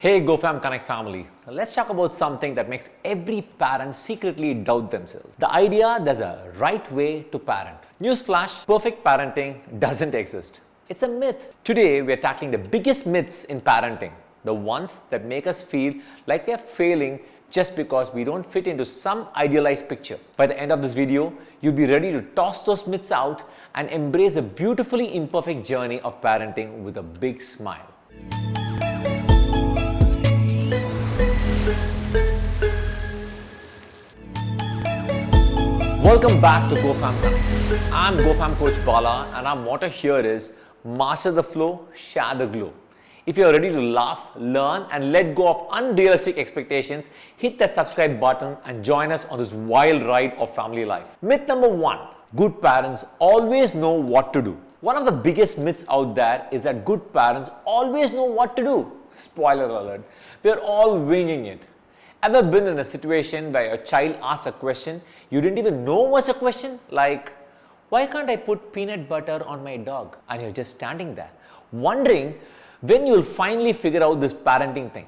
Hey GoFam Connect family, let's talk about something that makes every parent secretly doubt themselves. The idea there's a right way to parent. Newsflash, perfect parenting doesn't exist. It's a myth. Today we are tackling the biggest myths in parenting, the ones that make us feel like we are failing just because we don't fit into some idealized picture. By the end of this video, you'll be ready to toss those myths out and embrace a beautifully imperfect journey of parenting with a big smile. Welcome back to GoFam Connect. I'm GoFam Coach Bala and our motto here is master the flow, share the glow. If you're ready to laugh, learn and let go of unrealistic expectations, hit that subscribe button and join us on this wild ride of family life. Myth number 1. Good parents always know what to do. One of the biggest myths out there is that good parents always know what to do. Spoiler alert, we're all winging it. Ever been in a situation where your child asks a question you didn't even know was a question? Like, why can't I put peanut butter on my dog? And you're just standing there, wondering when you'll finally figure out this parenting thing.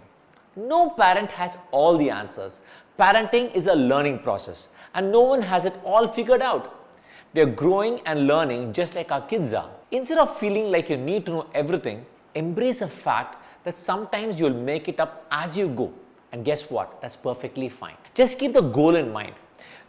No parent has all the answers. Parenting is a learning process and no one has it all figured out. We are growing and learning just like our kids are. Instead of feeling like you need to know everything, embrace the fact that sometimes you'll make it up as you go. And guess what? That's perfectly fine. Just keep the goal in mind.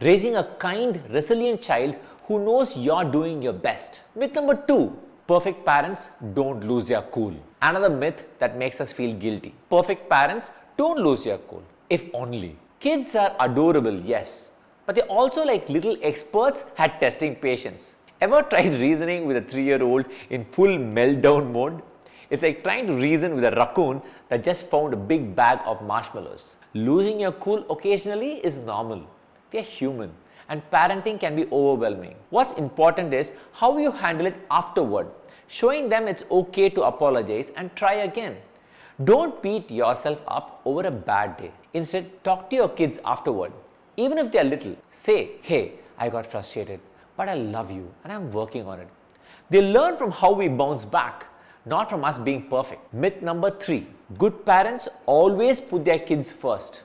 Raising a kind, resilient child who knows you're doing your best. Myth number 2. Perfect parents don't lose their cool. Another myth that makes us feel guilty. Perfect parents don't lose their cool. If only. Kids are adorable, yes. But they're also like little experts at testing patience. Ever tried reasoning with a 3-year-old in full meltdown mode? It's like trying to reason with a raccoon that just found a big bag of marshmallows. Losing your cool occasionally is normal. We are human and parenting can be overwhelming. What's important is how you handle it afterward, showing them it's okay to apologize and try again. Don't beat yourself up over a bad day. Instead, talk to your kids afterward. Even if they're little, say, hey, I got frustrated, but I love you and I'm working on it. They learn from how we bounce back, not from us being perfect. Myth number 3. Good parents always put their kids first.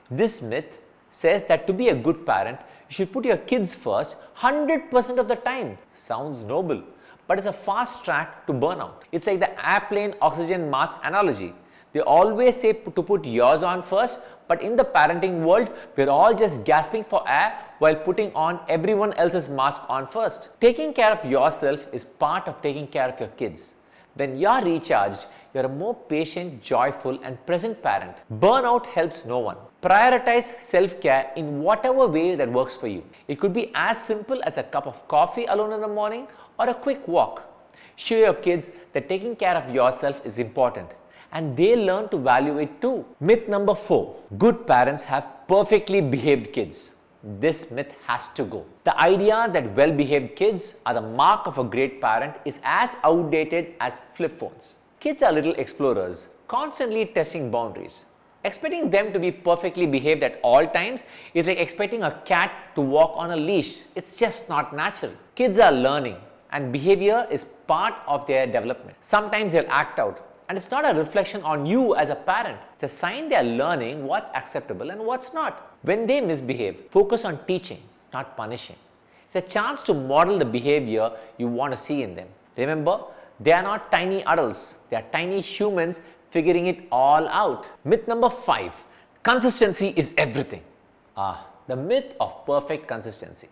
This myth says that to be a good parent, you should put your kids first 100% of the time. Sounds noble, but it's a fast track to burnout. It's like the airplane oxygen mask analogy. They always say to put yours on first, but in the parenting world, we're all just gasping for air while putting on everyone else's mask on first. Taking care of yourself is part of taking care of your kids. When you're recharged, you're a more patient, joyful, and present parent. Burnout helps no one. Prioritize self-care in whatever way that works for you. It could be as simple as a cup of coffee alone in the morning or a quick walk. Show your kids that taking care of yourself is important and they learn to value it too. Myth number 4. Good parents have perfectly behaved kids. This myth has to go. The idea that well-behaved kids are the mark of a great parent is as outdated as flip phones. Kids are little explorers, constantly testing boundaries. Expecting them to be perfectly behaved at all times is like expecting a cat to walk on a leash. It's just not natural. Kids are learning and behavior is part of their development. Sometimes they'll act out. And it's not a reflection on you as a parent. It's a sign they're learning what's acceptable and what's not. When they misbehave, focus on teaching, not punishing. It's a chance to model the behavior you want to see in them. Remember, they are not tiny adults. They are tiny humans figuring it all out. Myth number 5. Consistency is everything. The myth of perfect consistency.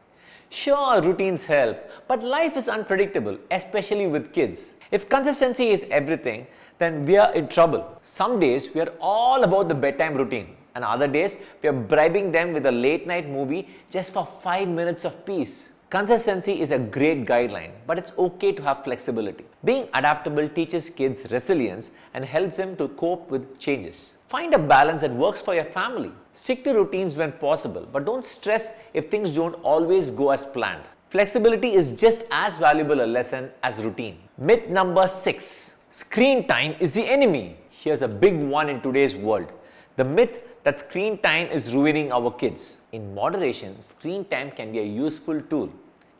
Sure, routines help, but life is unpredictable, especially with kids. If consistency is everything, then we are in trouble. Some days we are all about the bedtime routine, and other days we are bribing them with a late night movie just for 5 minutes of peace. Consistency is a great guideline, but it's okay to have flexibility. Being adaptable teaches kids resilience and helps them to cope with changes. Find a balance that works for your family. Stick to routines when possible, but don't stress if things don't always go as planned. Flexibility is just as valuable a lesson as routine. Myth number 6. Screen time is the enemy. Here's a big one in today's world. The myth that screen time is ruining our kids. In moderation, screen time can be a useful tool.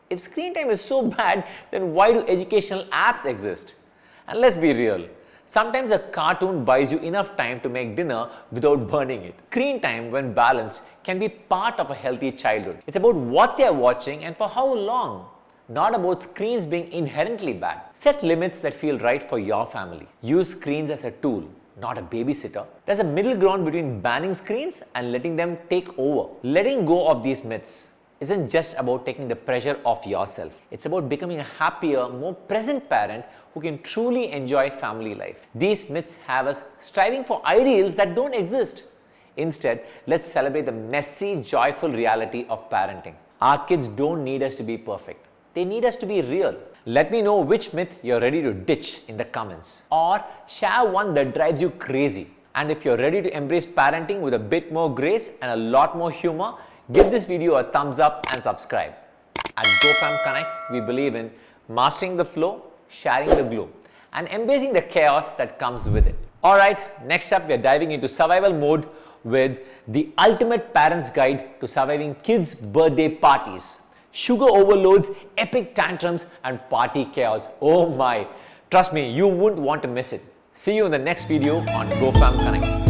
If screen time is so bad, then why do educational apps exist? And let's be real, Sometimes a cartoon buys you enough time to make dinner without burning it. Screen time, when balanced, can be part of a healthy childhood. It's about what they are watching and for how long, not about screens being inherently bad. Set limits that feel right for your family. Use screens as a tool, not a babysitter. There's a middle ground between banning screens and letting them take over. Letting go of these myths isn't just about taking the pressure off yourself. It's about becoming a happier, more present parent who can truly enjoy family life. These myths have us striving for ideals that don't exist. Instead, let's celebrate the messy, joyful reality of parenting. Our kids don't need us to be perfect. They need us to be real. Let me know which myth you're ready to ditch in the comments, or share one that drives you crazy. And if you're ready to embrace parenting with a bit more grace and a lot more humor, give this video a thumbs up and subscribe. At GoFam Connect, we believe in mastering the flow, sharing the glow, and embracing the chaos that comes with it. Alright, next up, we're diving into survival mode with the ultimate parent's guide to surviving kids' birthday parties. Sugar overloads, epic tantrums, and party chaos. Oh my! Trust me, you wouldn't want to miss it. See you in the next video on GoFam Connect.